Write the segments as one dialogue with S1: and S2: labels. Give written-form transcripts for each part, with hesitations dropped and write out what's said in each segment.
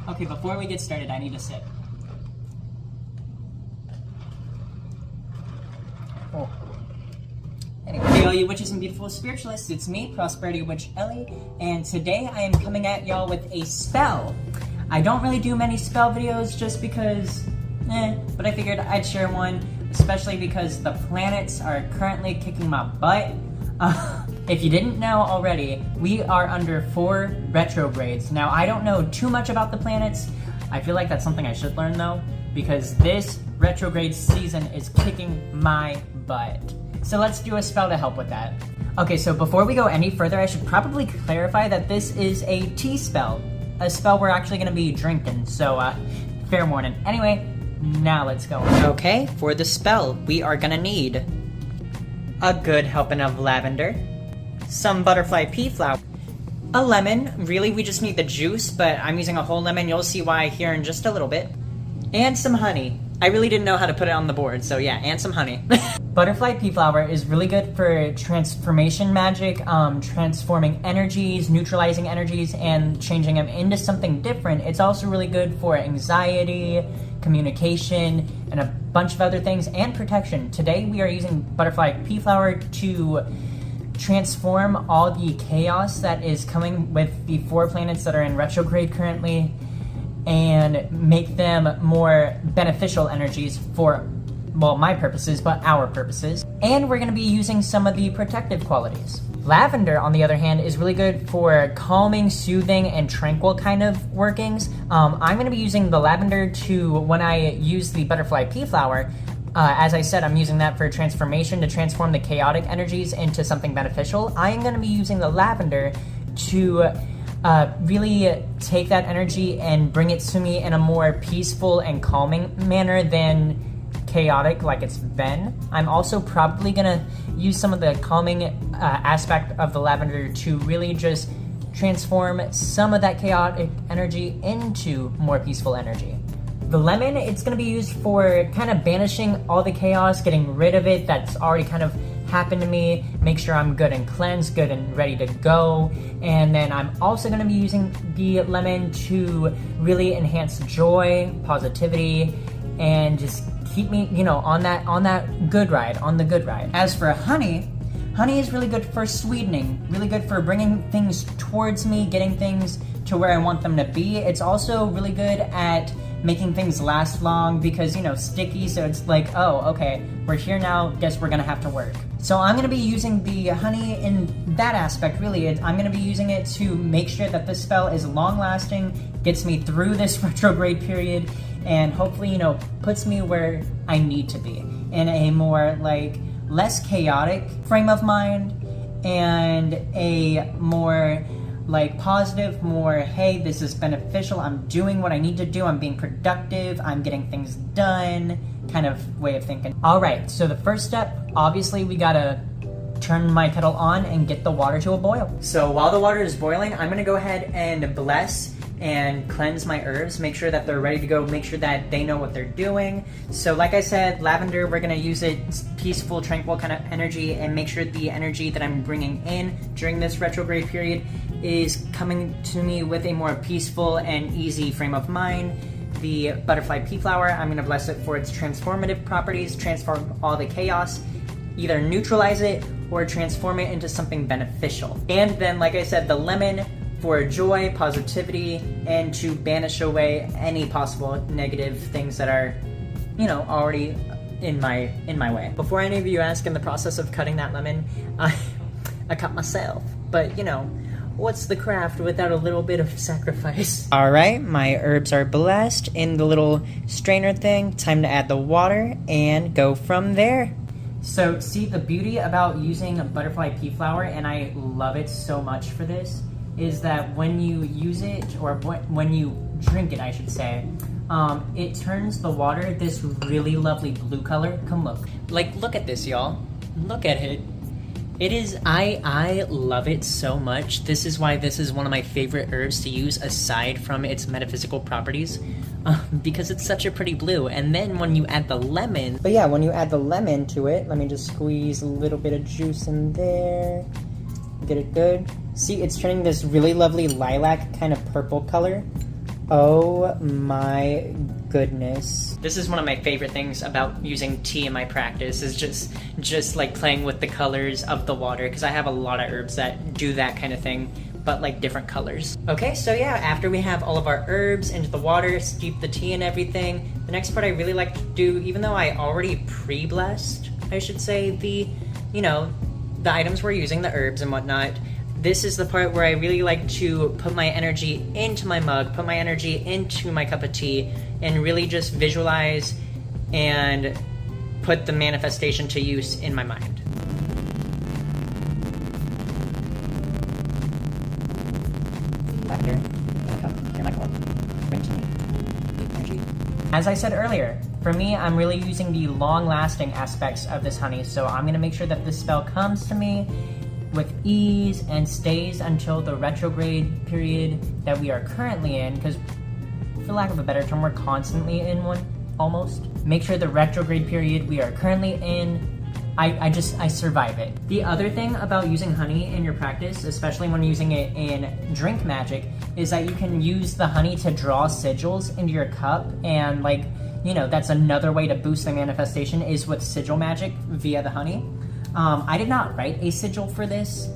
S1: Okay, before we get started, I need a sip. Oh. Anyway, hey all you witches and beautiful spiritualists, it's me, Prosperity Witch Ellie, and today I am coming at y'all with a spell. I don't really do many spell videos just because, but I figured I'd share one, especially because the planets are currently kicking my butt. If you didn't know already, we are under 4 retrogrades. Now, I don't know too much about the planets. I feel like that's something I should learn though, because this retrograde season is kicking my butt. So let's do a spell to help with that. Okay, so before we go any further, I should probably clarify that this is a tea spell. A spell we're actually gonna be drinking, so fair warning. Anyway, now let's go. Okay, for the spell, we are gonna need a good helping of lavender, some butterfly pea flower, a lemon. Really, we just need the juice, but I'm using a whole lemon. You'll see why here in just a little bit. And some honey. I really didn't know how to put it on the board, so yeah, and some honey. Butterfly pea flower is really good for transformation magic, transforming energies, neutralizing energies, and changing them into something different. It's also really good for anxiety, communication, and a bunch of other things, and protection. Today we are using butterfly pea flower to transform all the chaos that is coming with the 4 planets that are in retrograde currently, and make them more beneficial energies for, well, my purposes, but our purposes. And we're gonna be using some of the protective qualities. Lavender, on the other hand, is really good for calming, soothing, and tranquil kind of workings. I'm gonna be using the lavender when I use the butterfly pea flower. As I said, I'm using that for transformation, to transform the chaotic energies into something beneficial. I am gonna be using the lavender to really take that energy and bring it to me in a more peaceful and calming manner than chaotic like it's been. I'm also probably gonna use some of the calming aspect of the lavender to really just transform some of that chaotic energy into more peaceful energy. The lemon, it's gonna be used for kind of banishing all the chaos, getting rid of it that's already kind of happened to me, make sure I'm good and cleansed, good and ready to go. And then I'm also gonna be using the lemon to really enhance joy, positivity, and just keep me, on that good ride, on the good ride. As for honey is really good for sweetening, really good for bringing things towards me, getting things to where I want them to be. It's also really good at making things last long because, sticky, so it's like, oh, okay, we're here now, guess we're gonna have to work. So I'm gonna be using the honey in that aspect, really. I'm gonna be using it to make sure that this spell is long-lasting, gets me through this retrograde period, and hopefully, puts me where I need to be, in a more, less chaotic frame of mind, and a more positive, more, hey, this is beneficial, I'm doing what I need to do, I'm being productive, I'm getting things done, kind of way of thinking. All right, so the first step, obviously we gotta turn my kettle on and get the water to a boil. So while the water is boiling, I'm gonna go ahead and bless and cleanse my herbs, make sure that they're ready to go, make sure that they know what they're doing. So like I said, lavender, we're gonna use it, peaceful, tranquil kind of energy, and make sure the energy that I'm bringing in during this retrograde period is coming to me with a more peaceful and easy frame of mind. The butterfly pea flower, I'm gonna bless it for its transformative properties, transform all the chaos, either neutralize it or transform it into something beneficial. And then, like I said, the lemon for joy, positivity, and to banish away any possible negative things that are, already in my way. Before any of you ask, in the process of cutting that lemon, I cut myself. But, what's the craft without a little bit of sacrifice? All right, my herbs are blessed in the little strainer thing. Time to add the water and go from there. So, see, the beauty about using a butterfly pea flower, and I love it so much for this, is that when you use it, or when you drink it, I should say, it turns the water this really lovely blue color. Come look. Look at this, y'all. Look at it. It is, I love it so much. This is why this is one of my favorite herbs to use aside from its metaphysical properties, because it's such a pretty blue. And then when you add the lemon, but yeah, when you add the lemon to it, let me just squeeze a little bit of juice in there, get it good. See, it's turning this really lovely lilac kind of purple color. Oh my goodness. This is one of my favorite things about using tea in my practice, is just like playing with the colors of the water, because I have a lot of herbs that do that kind of thing, but like different colors. Okay, so yeah, after we have all of our herbs into the water, steep the tea and everything, the next part I really like to do, even though I already pre-blessed, I should say, the items we're using, the herbs and whatnot, this is the part where I really like to put my energy into my mug, put my energy into my cup of tea, and really just visualize and put the manifestation to use in my mind. As I said earlier, for me, I'm really using the long-lasting aspects of this honey, so I'm going to make sure that this spell comes to me with ease and stays until the retrograde period that we are currently in, because for lack of a better term, we're constantly in one, almost. Make sure the retrograde period we are currently in, I survive it. The other thing about using honey in your practice, especially when using it in drink magic, is that you can use the honey to draw sigils into your cup, and that's another way to boost the manifestation is with sigil magic via the honey. I did not write a sigil for this,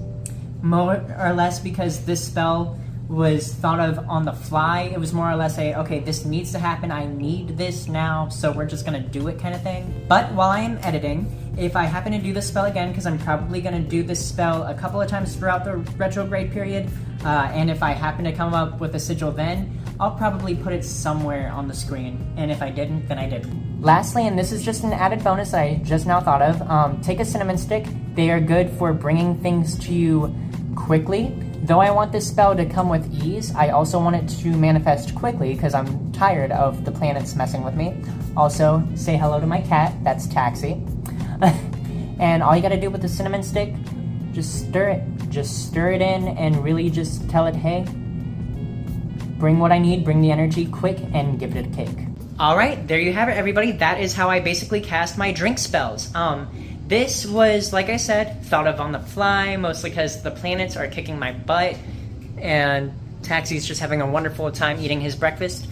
S1: more or less because this spell was thought of on the fly. It was more or less okay, this needs to happen, I need this now, so we're just gonna do it kind of thing. But while I am editing, if I happen to do this spell again, because I'm probably gonna do this spell a couple of times throughout the retrograde period, and if I happen to come up with a sigil then, I'll probably put it somewhere on the screen, and if I didn't, then I didn't. Lastly, and this is just an added bonus I just now thought of, take a cinnamon stick. They are good for bringing things to you quickly. Though I want this spell to come with ease, I also want it to manifest quickly because I'm tired of the planets messing with me. Also, say hello to my cat, that's Taxi. And all you gotta do with the cinnamon stick, just stir it. Just stir it in and really just tell it, hey, bring what I need, bring the energy quick, and give it a cake. Alright, there you have it, everybody. That is how I basically cast my drink spells. This was, like I said, thought of on the fly, mostly because the planets are kicking my butt, and Taxi's just having a wonderful time eating his breakfast.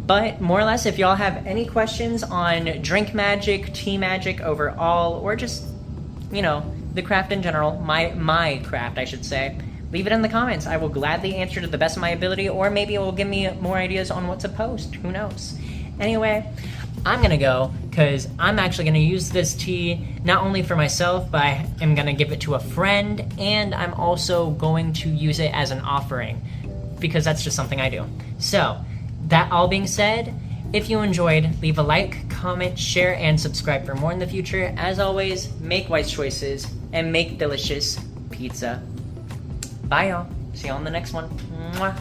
S1: But more or less, if y'all have any questions on drink magic, tea magic overall, or just, the craft in general, my craft, I should say, leave it in the comments. I will gladly answer to the best of my ability, or maybe it will give me more ideas on what to post. Who knows? Anyway, I'm gonna go, because I'm actually gonna use this tea not only for myself, but I am gonna give it to a friend, and I'm also going to use it as an offering, because that's just something I do. So, that all being said, if you enjoyed, leave a like, comment, share, and subscribe for more in the future. As always, make wise choices, and make delicious pizza. Bye, y'all. See you on the next one. Mwah.